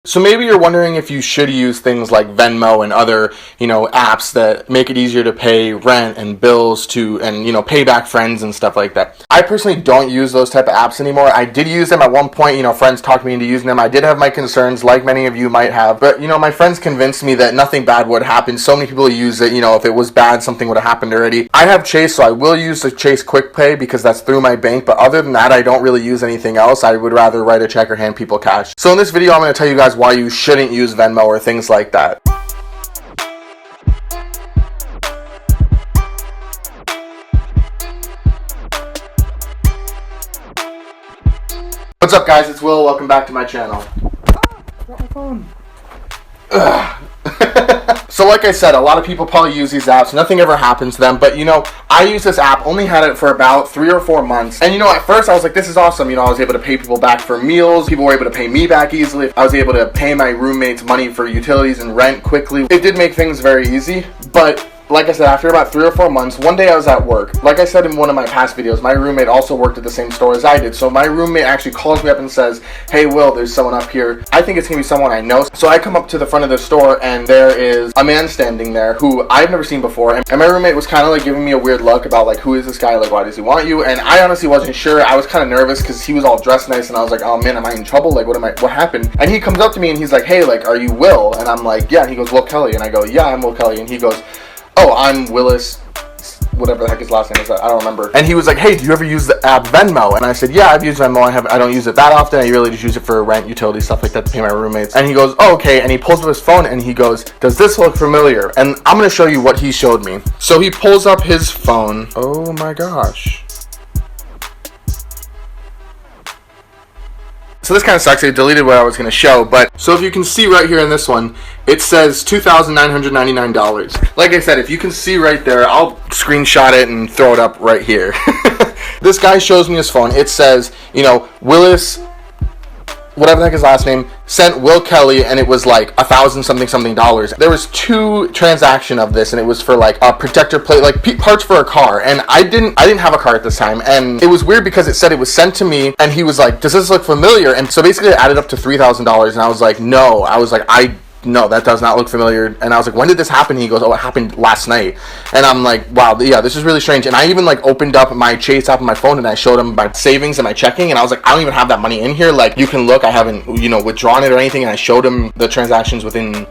So maybe you're wondering if you should use things like Venmo and other, apps that make it easier to pay rent and bills and pay back friends and stuff like that. I personally don't use those type of apps anymore. I did use them at one point, friends talked me into using them. I did have my concerns, like many of you might have, but my friends convinced me that nothing bad would happen. So many people use it, if it was bad, something would have happened already. I have Chase, so I will use the Chase Quick Pay because that's through my bank, but other than that, I don't really use anything else. I would rather write a check or hand people cash. So in this video, I'm going to tell you guys why you shouldn't use Venmo or things like that. What's up, guys? It's Will. Welcome back to my channel. Got my phone. So like I said, a lot of people probably use these apps. Nothing ever happens to them. But, I use this app, only had it for about 3 or 4 months. And, at first I was like, this is awesome. I was able to pay people back for meals. People were able to pay me back easily. I was able to pay my roommates money for utilities and rent quickly. It did make things very easy. But like I said, after about 3 or 4 months, one day I was at work. Like I said in one of my past videos, my roommate also worked at the same store as I did. So my roommate actually calls me up and says, hey Will, there's someone up here. I think it's going to be someone I know. So I come up to the front of the store and there is a man standing there who I've never seen before. And my roommate was kind of like giving me a weird look about like, who is this guy? Like, why does he want you? And I honestly wasn't sure. I was kind of nervous because he was all dressed nice and I was like, oh man, am I in trouble? Like, what happened? And he comes up to me and he's like, hey, like, are you Will? And I'm like, yeah. And he goes, Will Kelly. And I go, yeah, I'm Will Kelly. And he goes, oh, I'm Willis, whatever the heck his last name is, I don't remember. And he was like, hey, do you ever use the app Venmo? And I said, yeah, I've used Venmo. I don't use it that often. I really just use it for rent, utilities, stuff like that to pay my roommates. And he goes, oh, okay. And he pulls up his phone and he goes, does this look familiar? And I'm going to show you what he showed me. So he pulls up his phone. Oh my gosh. So this kind of sucks. I deleted what I was going to show, but so if you can see right here in this one, it says $2,999. Like I said, if you can see right there, I'll screenshot it and throw it up right here. This guy shows me his phone. It says, Willis, whatever the heck his last name, sent Will Kelly, and it was like $1,000 dollars. There was 2 transactions of this, and it was for like a protector plate, like parts for a car. And I didn't have a car at this time, and it was weird because it said it was sent to me, and he was like, does this look familiar? And so basically it added up to $3,000, and I was like, no. I was like, no, that does not look familiar. And I was like, when did this happen? He goes, oh, it happened last night. And I'm like, wow, yeah, this is really strange. And I even like opened up my Chase app on my phone and I showed him my savings and my checking. And I was like, I don't even have that money in here. Like, you can look, I haven't, withdrawn it or anything. And I showed him the transactions within,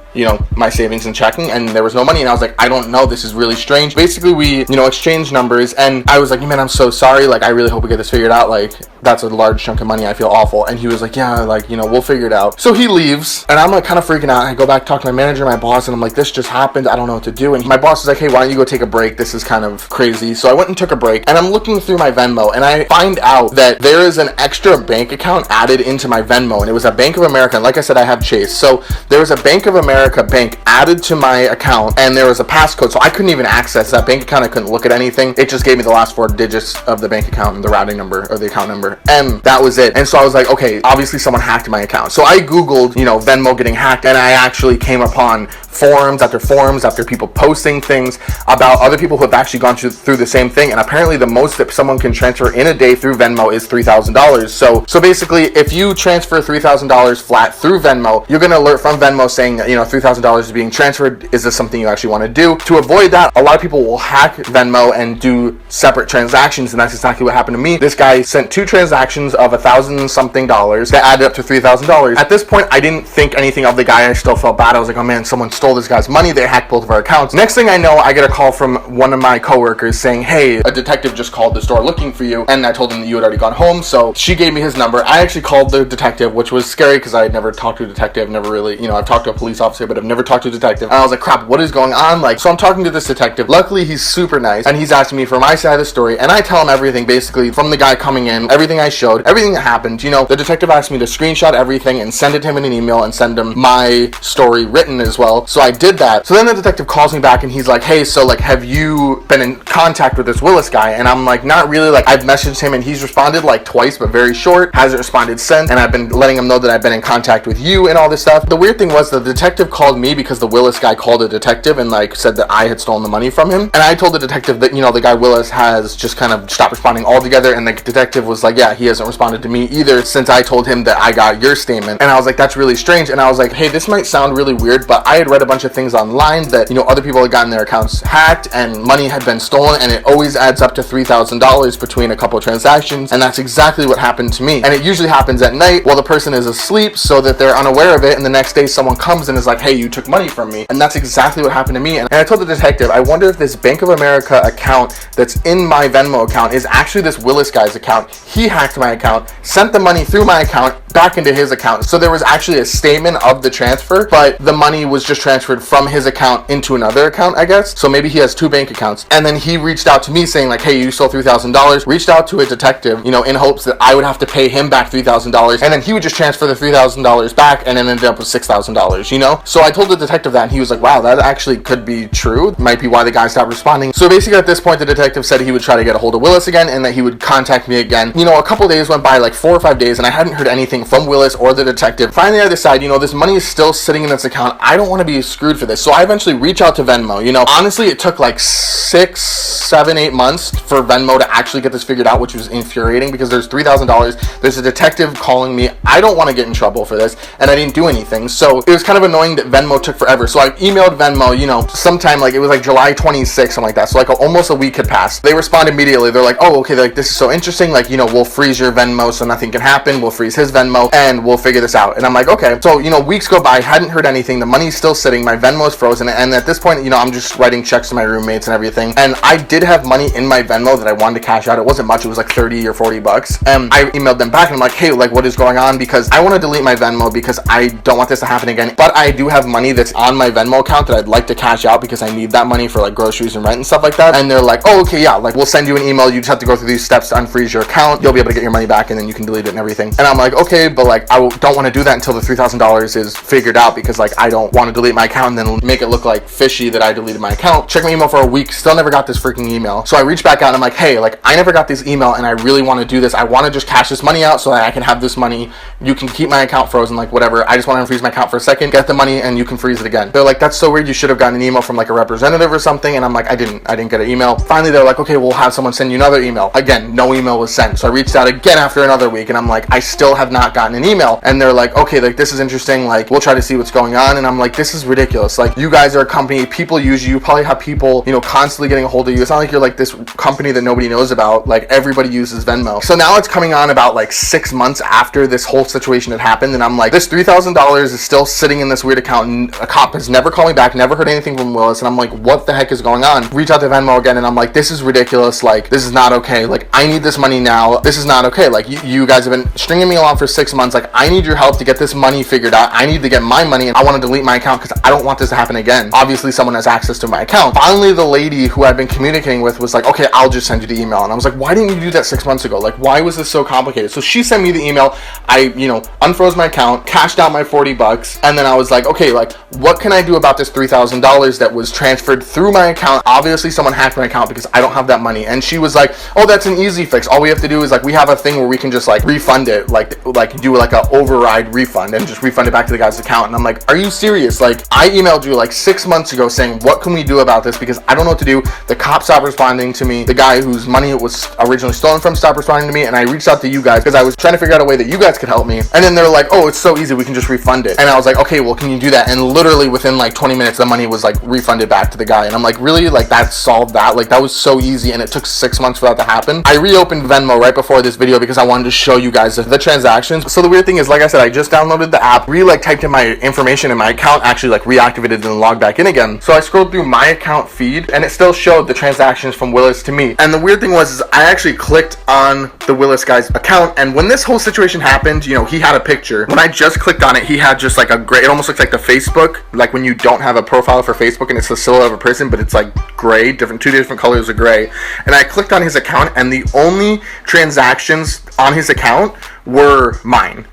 my savings and checking, and there was no money. And I was like, I don't know, this is really strange. Basically, we, exchanged numbers, and I was like, man, I'm so sorry. Like, I really hope we get this figured out. Like, that's a large chunk of money. I feel awful. And he was like, yeah, like, we'll figure it out. So he leaves, and I'm like kind of freaking out. I go back, talk to my manager, my boss, and I'm like, this just happened. I don't know what to do. And my boss is like, hey, why don't you go take a break? This is kind of crazy. So I went and took a break, and I'm looking through my Venmo, and I find out that there is an extra bank account added into my Venmo, and it was a Bank of America. And like I said, I have Chase. So there was a Bank of America bank added to my account, and there was a passcode, so I couldn't even access that bank account. I couldn't look at anything. It just gave me the last 4 digits of the bank account and the routing number or the account number, and that was it. And so I was like, okay, obviously someone hacked my account. So I Googled, Venmo getting hacked, and I actually came upon forums after people posting things about other people who have actually gone through the same thing. And apparently the most that someone can transfer in a day through Venmo is $3,000. So basically, if you transfer $3,000 flat through Venmo, you're going to alert from Venmo saying, $3,000 is being transferred. Is this something you actually want to do? To avoid that, a lot of people will hack Venmo and do separate transactions, and that's exactly what happened to me. This guy sent 2 transactions of $1,000-something that added up to $3,000. At this point, I didn't think anything of the guy. I still felt bad. I was like, oh man, someone stole this guy's money. They hacked both of our accounts. Next thing I know, I get a call from one of my coworkers saying, hey, a detective just called the store looking for you. And I told him that you had already gone home. So she gave me his number. I actually called the detective, which was scary because I had never talked to a detective. Never really, I've talked to a police officer, but I've never talked to a detective. And I was like, crap, what is going on? Like, so I'm talking to this detective. Luckily, he's super nice, and he's asking me for my side of the story. And I tell him everything, basically, from the guy coming in, everything I showed, everything that happened. The detective asked me to screenshot everything and send it to him in an email and send him my story written as well. email. So I did that. So then the detective calls me back and he's like, hey, so like, have you been in contact with this Willis guy? And I'm like, not really. Like, I've messaged him and he's responded like twice, but very short, hasn't responded since. And I've been letting him know that I've been in contact with you and all this stuff. The weird thing was the detective called me because the Willis guy called a detective and like said that I had stolen the money from him. And I told the detective that, you know, the guy Willis has just kind of stopped responding altogether. And the detective was like, yeah, he hasn't responded to me either since I told him that I got your statement. And I was like, that's really strange. And I was like, hey, this might sound really weird, but I had read a bunch of things online that, you know, other people had gotten their accounts hacked and money had been stolen, and it always adds up to $3,000 between a couple of transactions. And that's exactly what happened to me. And it usually happens at night while the person is asleep so that they're unaware of it. And the next day someone comes and is like, hey, you took money from me. And that's exactly what happened to me. And I told the detective, I wonder if this Bank of America account that's in my Venmo account is actually this Willis guy's account. He hacked my account, sent the money through my account back into his account. So there was actually a statement of the transfer, but the money was just transferred from his account into another account, I guess. So maybe he has two bank accounts. And then he reached out to me saying like, hey, you stole $3,000. Reached out to a detective, you know, in hopes that I would have to pay him back $3,000. And then he would just transfer the $3,000 back and then ended up with $6,000, you know? So I told the detective that and he was like, wow, that actually could be true. Might be why the guy stopped responding. So basically at this point, the detective said he would try to get a hold of Willis again and that he would contact me again. You know, a couple days went by, like 4 or 5 days, and I hadn't heard anything from Willis or the detective. Finally, I decided, you know, this money is still sitting in this account. I don't want to be screwed for this. So I eventually reach out to Venmo. You know, honestly, it took like 6, 7, 8 months for Venmo to actually get this figured out, which was infuriating because there's $3,000. There's a detective calling me. I don't want to get in trouble for this, and I didn't do anything. So it was kind of annoying that Venmo took forever. So I emailed Venmo, you know, sometime like it was like July 26th, something like that. So like almost a week had passed. They responded immediately. They're like, oh, okay, like this is so interesting. Like, you know, we'll freeze your Venmo so nothing can happen. We'll freeze his Venmo and we'll figure this out. And I'm like, okay. So, you know, weeks go by, hadn't heard anything. The money's still sitting. My Venmo's frozen. And at this point, you know, I'm just writing checks to my roommates and everything. And I did have money in my Venmo that I wanted to cash out. It wasn't much. It was like 30 or 40 bucks. And I emailed them back and I'm like, hey, like what is going on? Because I want to delete my Venmo because I don't want this to happen again. But I do have money that's on my Venmo account that I'd like to cash out because I need that money for like groceries and rent and stuff like that. And they're like, oh, okay, yeah, like we'll send you an email. You just have to go through these steps to unfreeze your account. You'll be able to get your money back and then you can delete it and everything. And I'm like, okay, but like I don't want to do that until the $3,000 is figured out because like I don't want to delete my account and then make it look like fishy that I deleted my account. Check my email for a week, still never got this freaking email. So I reached back out and I'm like, hey, like I never got this email and I really want to do this. I want to just cash this money out so that I can have this money. You can keep my account frozen, like whatever. I just want to unfreeze my account for a second, get the money, and you can freeze it again. They're like, that's so weird. You should have gotten an email from like a representative or something. And I'm like, I didn't get an email. Finally, they're like, okay, we'll have someone send you another email. Again, no email was sent. So I reached out again after another week and I'm like, I still have not gotten an email. And they're like, okay, like this is interesting. Like we'll try to see what's going on. And I'm like, this is ridiculous. Like you guys are a company, people use you, probably have people, you know, constantly getting a hold of you. It's not like you're like this company that nobody knows about. Like everybody uses Venmo. So now it's coming on about like 6 months after this whole situation had happened. And I'm like, this $3,000 is still sitting in this weird account and a cop has never called me back, never heard anything from Willis. And I'm like, what the heck is going on? Reach out to Venmo again and I'm like, this is ridiculous. Like this is not okay. Like I need this money now. This is not okay. Like you guys have been stringing me along for 6 months. Like I need your help to get this money figured out. I need to get my money and I want to delete my account because I don't want this to happen again. Obviously someone has access to my account. Finally, the lady who I've been communicating with was like, okay, I'll just send you the email. And I was like, why didn't you do that 6 months ago? Like why was this so complicated? So she sent me the email. I, you know, unfroze my account, cashed out my 40 bucks. And then I was like, okay, like what can I do about this $3,000 that was transferred through my account? Obviously someone hacked my account because I don't have that money. And she was like, oh, that's an easy fix. All we have to do is like, we have a thing where we can just like refund it, like do like a override refund and just refund it back to the guy's account. And I'm like, are you serious? Like I emailed you like 6 months ago saying, what can we do about this? Because I don't know what to do. The cop stopped responding to me. The guy whose money was originally stolen from stopped responding to me. And I reached out to you guys because I was trying to figure out a way that you guys could help me. And then they're like, oh, it's so easy. We can just refund it. And I was like, okay, well, can you do that? And literally within like 20 minutes, the money was like refunded back to the guy. And I'm like, really? Like that solved that? Like that was so easy. And it took 6 months for that to happen. I reopened Venmo right before this video because I wanted to show you guys the transactions. So the weird thing is, like I said, I just downloaded the app, typed in my information and my account actually like reactivated and logged back in again. So I scrolled through my account feed and it still showed the transactions from Willis to me. And the weird thing was, is I actually clicked on the Willis guy's account, and when this whole situation happened, you know, he had a picture. When I just clicked on it, he had just like a gray, it almost looks like the Facebook, like when you don't have a profile for Facebook and it's the silhouette of a person, but it's like gray, two different colors of gray. And I clicked on his account and the only transactions on his account were mine.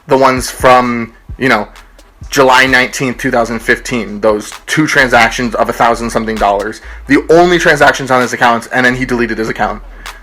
The ones from, you know, July 19th, 2015, those 2 transactions of $1,000 something. The only transactions on his account, and then he deleted his account.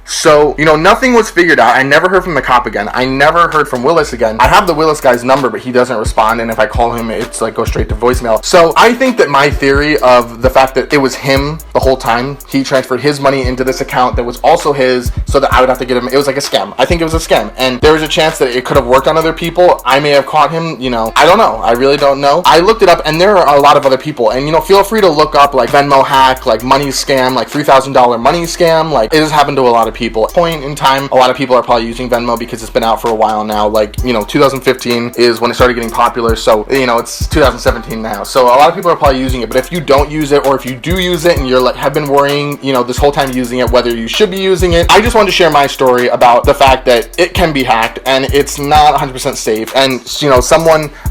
So, you know, nothing was figured out. I never heard from the cop again. I never heard from Willis again. I have the Willis guy's number, but he doesn't respond, and if I call him, it's like goes straight to voicemail. So I think that my theory of the fact that it was him the whole time, he transferred his money into this account that was also his, so that I would have to get him, it was like a scam. I think it was a scam, and there was a chance that it could have worked on other people. I may have caught him, you know, I don't know. I really don't know. I looked it up, and there are a lot of other people, and, you know, feel free to look up, like, Venmo hack, like, money scam, like, $3,000 money scam, like, it has happened to a lot of people. Point in time, a lot of people are probably using Venmo because it's been out for a while now. Like, you know, 2015 is when it started getting popular, so, you know, it's 2017 now, so a lot of people are probably using it. But if you don't use it, or if you do use it and you're like, have been worrying, you know, this whole time using it, whether you should be using it, I just wanted to share my story about the fact that it can be hacked and it's not 100% safe. And, you know,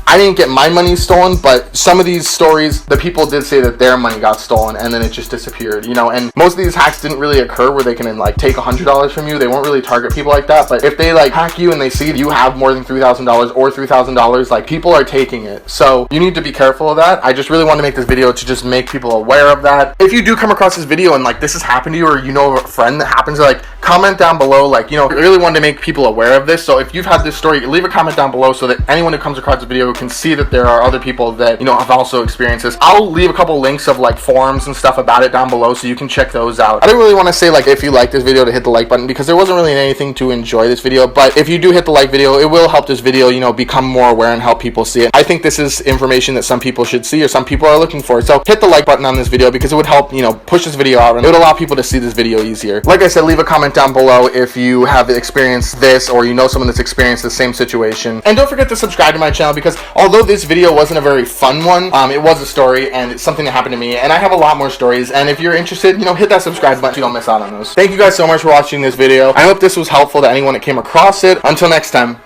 I didn't get my money stolen, but some of these stories, the people did say that their money got stolen and then it just disappeared, you know. And most of these hacks didn't really occur where they can, like, take $100 from you. They won't really target people like that. But if they, like, hack you and they see you have more than $3,000 or $3,000, like, people are taking it. So you need to be careful of that. I just really want to make this video to just make people aware of that. If you do come across this video and, like, this has happened to you, or you know of a friend that happens, like, comment down below. Like, you know, I really wanted to make people aware of this. So if you've had this story, leave a comment down below so that anyone who comes across this video can see that there are other people that, you know, have also experienced this. I'll leave a couple links of, like, forums and stuff about it down below so you can check those out. I didn't really want to say, like, if you like this video, to hit the like button, because there wasn't really anything to enjoy this video. But if you do hit the like video, it will help this video, you know, become more aware and help people see it. I think this is information that some people should see, or some people are looking for. So hit the like button on this video, because it would help, you know, push this video out, and it would allow people to see this video easier. Like I said, leave a comment down below if you have experienced this, or you know someone that's experienced the same situation. And don't forget to subscribe to my channel, because although this video wasn't a very fun one, it was a story, and it's something that happened to me, and I have a lot more stories. And if you're interested, you know, hit that subscribe button so you don't miss out on those. Thank you guys so much for watching this video. I hope this was helpful to anyone that came across it. Until next time,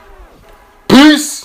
peace!